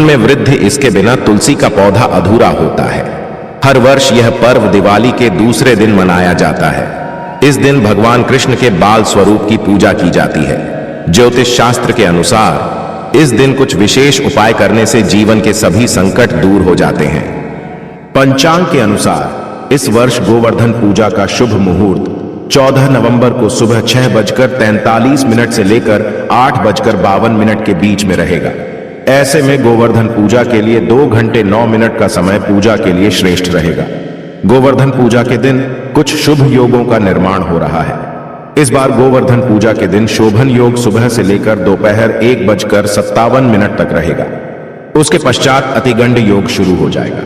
में वृद्धि, इसके बिना तुलसी का पौधा अधूरा होता है। हर वर्ष यह पर्व दिवाली के दूसरे दिन मनाया जाता है। इस दिन भगवान कृष्ण के बाल स्वरूप की पूजा की जाती है। ज्योतिष शास्त्र के अनुसार इस दिन कुछ विशेष उपाय करने से जीवन के सभी संकट दूर हो जाते हैं। पंचांग के अनुसार इस वर्ष गोवर्धन पूजा का शुभ मुहूर्त 14 नवंबर को सुबह 6:43 से लेकर 8:52 के बीच में रहेगा। ऐसे में गोवर्धन पूजा के लिए 2 घंटे 9 मिनट का समय पूजा के लिए श्रेष्ठ रहेगा। गोवर्धन पूजा के दिन कुछ शुभ योगों का निर्माण हो रहा है। इस बार गोवर्धन पूजा के दिन शोभन योग सुबह से लेकर दोपहर 1:57 तक रहेगा। उसके पश्चात अतिगंड योग शुरू हो जाएगा।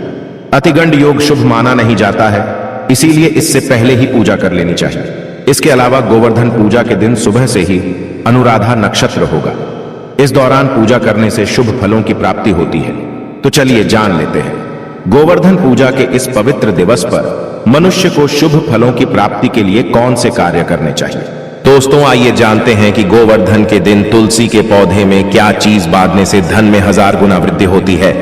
अतिगंड योग शुभ माना नहीं जाता है, इसीलिए इससे पहले ही पूजा कर लेनी चाहिए। इसके अलावा गोवर्धन पूजा के दिन सुबह से ही अनुराधा नक्षत्र होगा। इस दौरान पूजा करने से शुभ फलों की प्राप्ति होती है। तो चलिए जान लेते हैं गोवर्धन पूजा के इस पवित्र दिवस पर मनुष्य को शुभ फलों की प्राप्ति के लिए कौन से कार्य करने चाहिए। दोस्तों, आइए जानते हैं कि गोवर्धन के दिन तुलसी के पौधे में क्या चीज बांधने से धन में 1000 गुना वृद्धि होती है।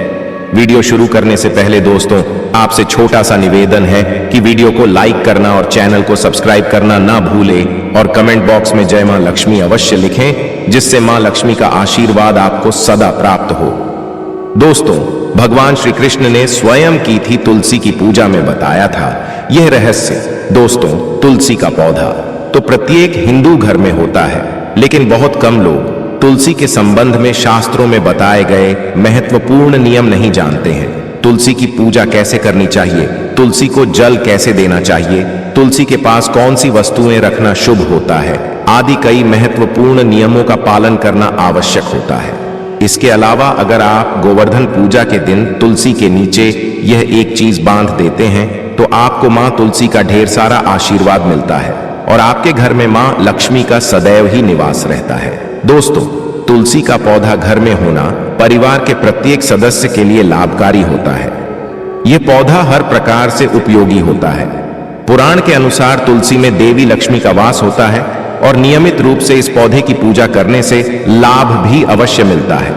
वीडियो शुरू करने से पहले दोस्तों, आपसे छोटा सा निवेदन है कि वीडियो को लाइक करना और चैनल को सब्सक्राइब करना ना भूलें और कमेंट बॉक्स में जय मां लक्ष्मी अवश्य लिखें, जिससे मां लक्ष्मी का आशीर्वाद आपको सदा प्राप्त हो। दोस्तों, भगवान श्री कृष्ण ने स्वयं की थी तुलसी की पूजा में बताया था यह रहस्य। दोस्तों, तुलसी का पौधा तो प्रत्येक हिंदू घर में होता है, लेकिन बहुत कम लोग तुलसी के संबंध में शास्त्रों में बताए गए महत्वपूर्ण नियम नहीं जानते हैं। तुलसी की पूजा कैसे करनी चाहिए, तुलसी को जल कैसे देना चाहिए, तुलसी के पास कौन सी वस्तुएं रखना शुभ होता है आदि कई महत्वपूर्ण नियमों का पालन करना आवश्यक होता है। इसके अलावा अगर आप गोवर्धन पूजा के दिन तुलसी के नीचे यह एक चीज बांध देते हैं तो आपको मां तुलसी का ढेर सारा आशीर्वाद मिलता है और आपके घर में मां लक्ष्मी का सदैव ही निवास रहता है। दोस्तों, तुलसी का पौधा घर में होना परिवार के प्रत्येक सदस्य के लिए लाभकारी होता है। यह पौधा हर प्रकार से उपयोगी होता है। पुराण के अनुसार तुलसी में देवी लक्ष्मी का वास होता है और नियमित रूप से इस पौधे की पूजा करने से लाभ भी अवश्य मिलता है।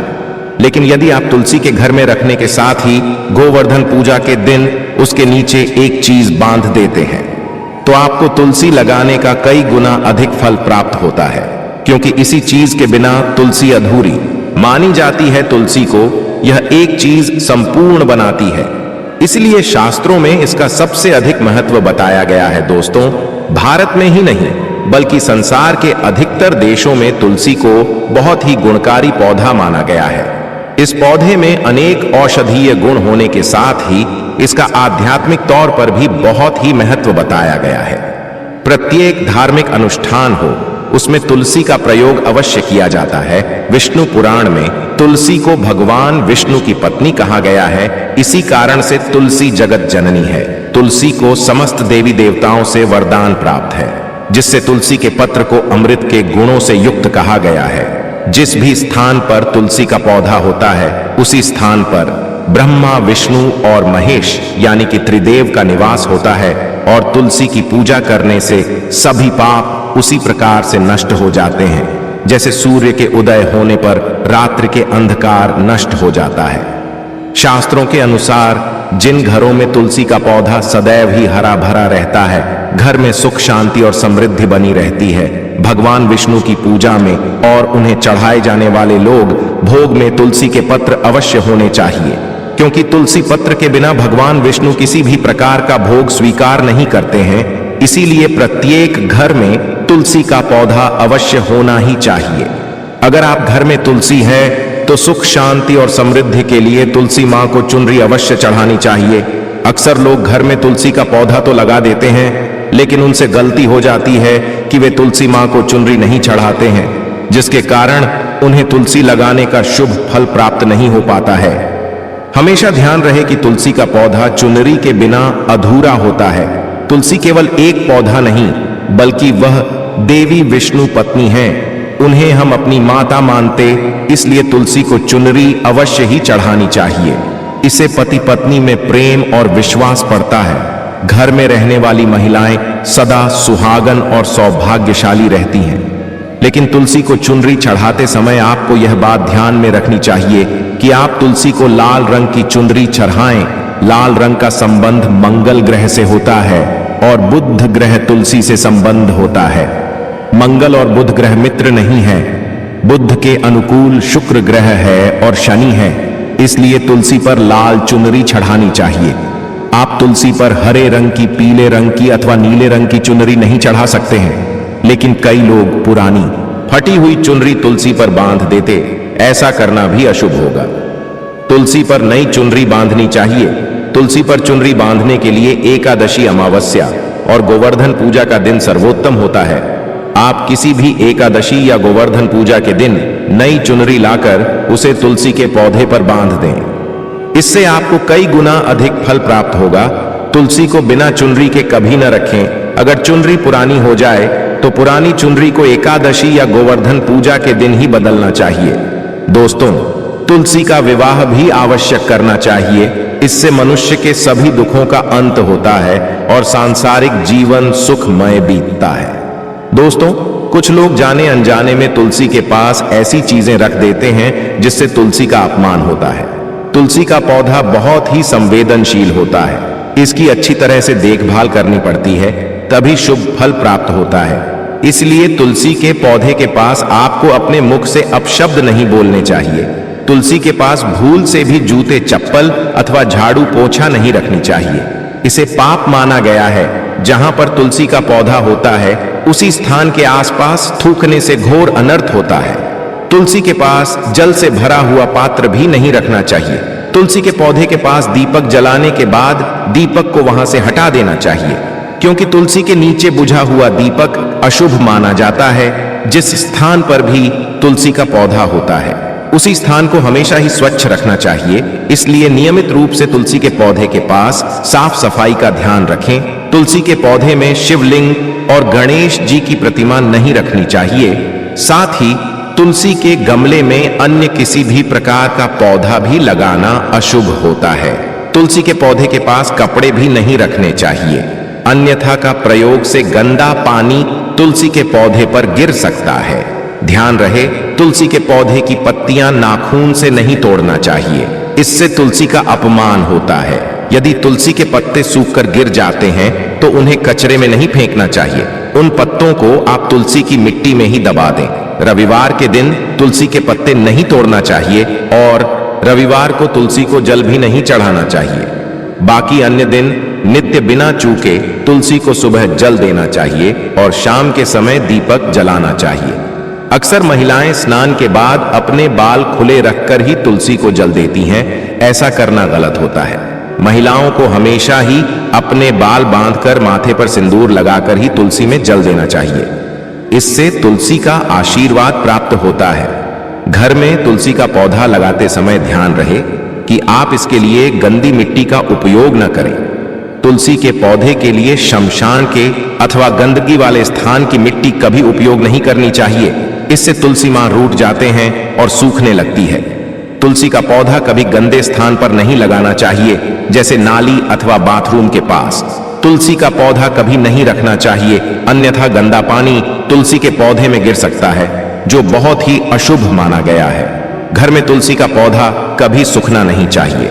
लेकिन यदि आप तुलसी के घर में रखने के साथ ही गोवर्धन पूजा के दिन उसके नीचे एक चीज बांध देते हैं तो आपको तुलसी लगाने का कई गुना अधिक फल प्राप्त होता है, क्योंकि इसी चीज के बिना तुलसी अधूरी मानी जाती है। तुलसी को यह एक चीज संपूर्ण बनाती है, इसलिए शास्त्रों में इसका सबसे अधिक महत्व बताया गया है। दोस्तों, भारत में ही नहीं बल्कि संसार के अधिकतर देशों में तुलसी को बहुत ही गुणकारी पौधा माना गया है। इस पौधे में अनेक औषधीय गुण होने के साथ ही इसका आध्यात्मिक तौर पर भी बहुत ही महत्व बताया गया है। प्रत्येक धार्मिक अनुष्ठान हो उसमें तुलसी का प्रयोग अवश्य किया जाता है। विष्णु पुराण में तुलसी को भगवान विष्णु की पत्नी कहा गया है। इसी कारण से तुलसी जगत जननी है। तुलसी को समस्त देवी देवताओं से वरदान प्राप्त है, जिससे तुलसी के पत्र को अमृत के गुणों से युक्त कहा गया है। जिस भी स्थान पर तुलसी का पौधा होता है उसी स्थान पर ब्रह्मा, विष्णु और महेश यानी कि त्रिदेव का निवास होता है और तुलसी की पूजा करने से सभी पाप उसी प्रकार से नष्ट हो जाते हैं जैसे सूर्य के उदय होने पर रात्रि के अंधकार नष्ट हो जाता है। शास्त्रों के अनुसार जिन घरों में तुलसी का पौधा सदैव ही हरा भरा रहता है, घर में सुख शांति और समृद्धि बनी रहती है। भगवान विष्णु की पूजा में और उन्हें चढ़ाए जाने वाले लोग भोग में तुलसी के पत्र अवश्य होने चाहिए, क्योंकि तुलसी पत्र के बिना भगवान विष्णु किसी भी प्रकार का भोग स्वीकार नहीं करते हैं। इसीलिए प्रत्येक घर में तुलसी का पौधा अवश्य होना ही चाहिए। अगर आप घर में तुलसी है तो सुख शांति और समृद्धि के लिए तुलसी मां को चुनरी अवश्य चढ़ानी चाहिए। अक्सर लोग घर में तुलसी का पौधा तो लगा देते हैं, लेकिन उनसे गलती हो जाती है कि वे तुलसी मां को चुनरी नहीं चढ़ाते हैं, जिसके कारण उन्हें तुलसी लगाने का शुभ फल प्राप्त नहीं हो पाता है। हमेशा ध्यान रहे कि तुलसी का पौधा चुनरी के बिना अधूरा होता है। तुलसी केवल एक पौधा नहीं बल्कि वह देवी विष्णु पत्नी है। उन्हें हम अपनी माता मानते, इसलिए तुलसी को चुनरी अवश्य ही चढ़ानी चाहिए। इससे पति पत्नी में प्रेम और विश्वास बढ़ता है। घर में रहने वाली महिलाएं सदा सुहागन और सौभाग्यशाली रहती हैं। लेकिन तुलसी को चुनरी चढ़ाते समय आपको यह बात ध्यान में रखनी चाहिए कि आप तुलसी को लाल रंग की चुनरी चढ़ाएं। लाल रंग का संबंध मंगल ग्रह से होता है और बुध ग्रह तुलसी से संबंध होता है। मंगल और बुध ग्रह मित्र नहीं है। बुध के अनुकूल शुक्र ग्रह है और शनि है, इसलिए तुलसी पर लाल चुनरी चढ़ानी चाहिए। आप तुलसी पर हरे रंग की, पीले रंग की अथवा नीले रंग की चुनरी नहीं चढ़ा सकते हैं, लेकिन कई लोग पुरानी फटी हुई चुनरी तुलसी पर बांध देते। ऐसा करना भी अशुभ होगा। तुलसी पर नई चुनरी बांधनी चाहिए। तुलसी पर चुनरी बांधने के लिए एकादशी, अमावस्या और गोवर्धन पूजा का दिन सर्वोत्तम होता है। आप किसी भी एकादशी या गोवर्धन पूजा के दिन नई चुनरी लाकर उसे तुलसी के पौधे पर बांध दें। इससे आपको कई गुना अधिक फल प्राप्त होगा। तुलसी को बिना चुनरी के कभी न रखें। अगर चुनरी पुरानी हो जाए तो पुरानी चुनरी को एकादशी या गोवर्धन पूजा के दिन ही बदलना चाहिए। दोस्तों, तुलसी का विवाह भी आवश्यक करना चाहिए। इससे मनुष्य के सभी दुखों का अंत होता है और सांसारिक जीवन सुखमय बीतता है। दोस्तों, कुछ लोग जाने अनजाने में तुलसी के पास ऐसी चीजें रख देते हैं जिससे तुलसी का अपमान होता है। तुलसी का पौधा बहुत ही संवेदनशील होता है। इसकी अच्छी तरह से देखभाल करनी पड़ती है, तभी शुभ फल प्राप्त होता है। इसलिए तुलसी के पौधे के पास आपको अपने मुख से अपशब्द नहीं बोलने चाहिए। तुलसी के पास भूल से भी जूते, चप्पल अथवा झाड़ू पोछा नहीं रखनी चाहिए। इसे पाप माना गया है। जहां पर तुलसी का पौधा होता है उसी स्थान के आसपास थूकने से घोर अनर्थ होता है। तुलसी के पास जल से भरा हुआ पात्र भी नहीं रखना चाहिए। तुलसी के पौधे के पास दीपक जलाने के बाद दीपक को वहां से हटा देना चाहिए, क्योंकि तुलसी के नीचे बुझा हुआ दीपक अशुभ माना जाता है। जिस स्थान पर भी तुलसी का पौधा होता है उसी स्थान को हमेशा ही स्वच्छ रखना चाहिए। इसलिए नियमित रूप से तुलसी के पौधे के पास साफ सफाई का ध्यान रखें। तुलसी के पौधे में शिवलिंग और गणेश जी की प्रतिमा नहीं रखनी चाहिए। साथ ही तुलसी के गमले में अन्य किसी भी प्रकार का पौधा भी लगाना अशुभ होता है। तुलसी के पौधे के पास कपड़े भी नहीं रखने चाहिए, अन्यथा का प्रयोग से गंदा पानी तुलसी के पौधे पर गिर सकता है। ध्यान रहे, तुलसी के पौधे की पत्तियां नाखून से नहीं तोड़ना चाहिए, इससे तुलसी का अपमान होता है। यदि तुलसी के पत्ते सूखकर गिर जाते हैं तो उन्हें कचरे में नहीं फेंकना चाहिए। उन पत्तों को आप तुलसी की मिट्टी में ही दबा दें। रविवार के दिन तुलसी के पत्ते नहीं तोड़ना चाहिए और रविवार को तुलसी को जल भी नहीं चढ़ाना चाहिए। बाकी अन्य दिन नित्य बिना चूके तुलसी को सुबह जल देना चाहिए और शाम के समय दीपक जलाना चाहिए। अक्सर महिलाएं स्नान के बाद अपने बाल खुले रखकर ही तुलसी को जल देती हैं। ऐसा करना गलत होता है। महिलाओं को हमेशा ही अपने बाल बांधकर माथे पर सिंदूर लगाकर ही तुलसी में जल देना चाहिए। इससे तुलसी का आशीर्वाद प्राप्त होता है। घर में तुलसी का पौधा लगाते समय ध्यान रहे कि आप इसके लिए गंदी मिट्टी का उपयोग न करें। तुलसी के पौधे के लिए शमशान के अथवा गंदगी वाले स्थान की मिट्टी कभी उपयोग नहीं करनी चाहिए। इससे तुलसी मां रूठ जाते हैं और सूखने लगती है। तुलसी का पौधा कभी गंदे स्थान पर नहीं लगाना चाहिए, जैसे नाली अथवा बाथरूम के पास। तुलसी का पौधा कभी नहीं रखना चाहिए, अन्यथा गंदा पानी तुलसी के पौधे में गिर सकता है, जो बहुत ही अशुभ माना गया है। घर में तुलसी का पौधा कभी सूखना नहीं चाहिए।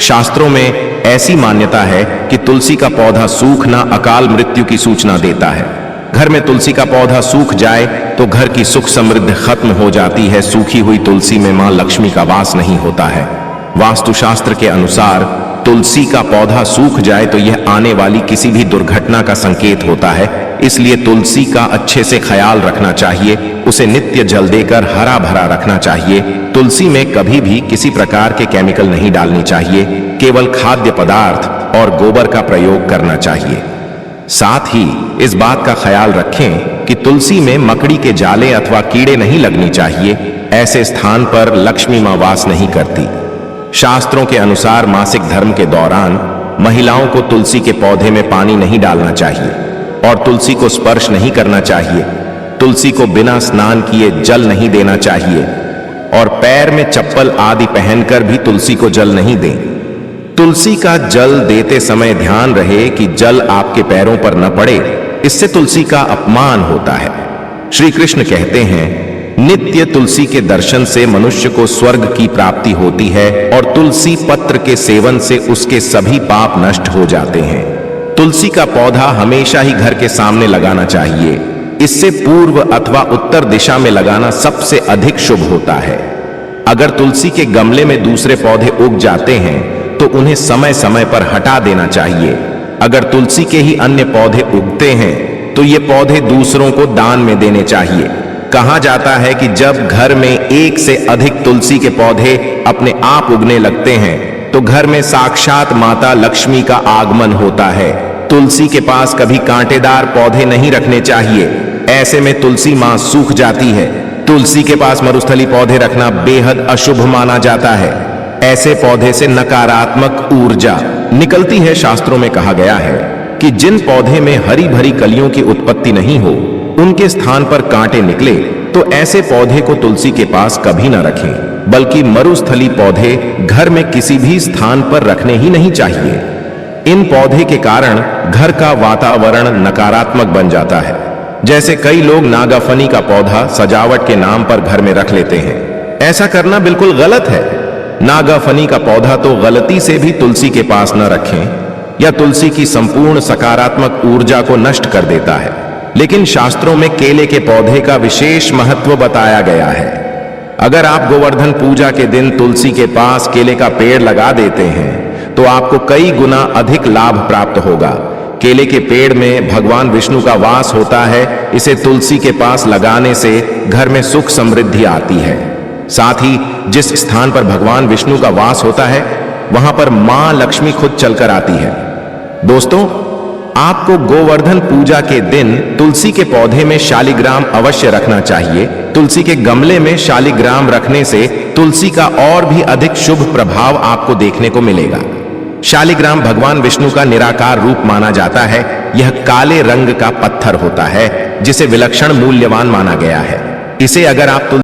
शास्त्रों में ऐसी मान्यता है कि तुलसी का पौधा सूखना अकाल मृत्यु की सूचना देता है। घर में तुलसी का पौधा सूख जाए तो घर की सुख समृद्धि खत्म हो जाती है। सूखी हुई तुलसी में मां लक्ष्मी का वास नहीं होता है। वास्तुशास्त्र के अनुसार तुलसी का पौधा सूख जाए तो यह आने वाली किसी भी दुर्घटना का संकेत होता है। इसलिए तुलसी का अच्छे से ख्याल रखना चाहिए, उसे नित्य जल देकर हरा भरा रखना चाहिए। तुलसी में कभी भी किसी प्रकार के केमिकल नहीं डालनी चाहिए, केवल खाद्य पदार्थ और गोबर का प्रयोग करना चाहिए। साथ ही इस बात का ख्याल रखें कि तुलसी में मकड़ी के जाले अथवा कीड़े नहीं लगनी चाहिए। ऐसे स्थान पर लक्ष्मी मां वास नहीं करती। शास्त्रों के अनुसार मासिक धर्म के दौरान महिलाओं को तुलसी के पौधे में पानी नहीं डालना चाहिए और तुलसी को स्पर्श नहीं करना चाहिए। तुलसी को बिना स्नान किए जल नहीं देना चाहिए और पैर में चप्पल आदि पहनकर भी तुलसी को जल नहीं दें। तुलसी का जल देते समय ध्यान रहे कि जल आपके पैरों पर न पड़े, इससे तुलसी का अपमान होता है। श्री कृष्ण कहते हैं, नित्य तुलसी के दर्शन से मनुष्य को स्वर्ग की प्राप्ति होती है और तुलसी पत्र के सेवन से उसके सभी पाप नष्ट हो जाते हैं। तुलसी का पौधा हमेशा ही घर के सामने लगाना चाहिए। इससे पूर्व अथवा उत्तर दिशा में लगाना सबसे अधिक शुभ होता है। अगर तुलसी के गमले में दूसरे पौधे उग जाते हैं तो उन्हें समय समय पर हटा देना चाहिए। अगर तुलसी के ही अन्य पौधे उगते हैं तो ये पौधे दूसरों को दान में देने चाहिए। कहा जाता है कि जब घर में एक से अधिक तुलसी के पौधे अपने आप उगने लगते हैं तो घर में साक्षात माता लक्ष्मी का आगमन होता है। तुलसी के पास कभी कांटेदार पौधे नहीं रखने चाहिए, ऐसे में तुलसी मां सूख जाती है। तुलसी के पास मरुस्थली पौधे रखना बेहद अशुभ माना जाता है। ऐसे पौधे से नकारात्मक ऊर्जा निकलती है। शास्त्रों में कहा गया है कि जिन पौधे में हरी भरी कलियों की उत्पत्ति नहीं हो, उनके स्थान पर कांटे निकले तो ऐसे पौधे को तुलसी के पास कभी न रखें, बल्कि मरुस्थली पौधे घर में किसी भी स्थान पर रखने ही नहीं चाहिए। इन पौधे के कारण घर का वातावरण नकारात्मक बन जाता है। जैसे कई लोग नागाफनी का पौधा सजावट के नाम पर घर में रख लेते हैं। ऐसा करना बिल्कुल गलत है। नागाफनी का पौधा तो गलती से भी तुलसी के पास न रखें या तुलसी की संपूर्ण सकारात्मक ऊर्जा को नष्ट कर देता है। लेकिन शास्त्रों में केले के पौधे का विशेष महत्व बताया गया है। अगर आप गोवर्धन पूजा के दिन तुलसी के पास केले का पेड़ लगा देते हैं तो आपको कई गुना अधिक लाभ प्राप्त होगा। केले के पेड़ में भगवान विष्णु का वास होता है। इसे तुलसी के पास लगाने से घर में सुख समृद्धि आती है। साथ ही जिस स्थान पर भगवान विष्णु का वास होता है वहां पर मां लक्ष्मी खुद चलकर आती है। दोस्तों, आपको गोवर्धन पूजा के दिन तुलसी के पौधे में शालिग्राम अवश्य रखना चाहिए। तुलसी के गमले में शालिग्राम रखने से तुलसी का और भी अधिक शुभ प्रभाव आपको देखने को मिलेगा। शालिग्राम भगवान विष्णु का निराकार रूप माना जाता है। यह काले रंग का पत्थर होता है जिसे विलक्षण मूल्यवान माना गया है। इसे अगर आप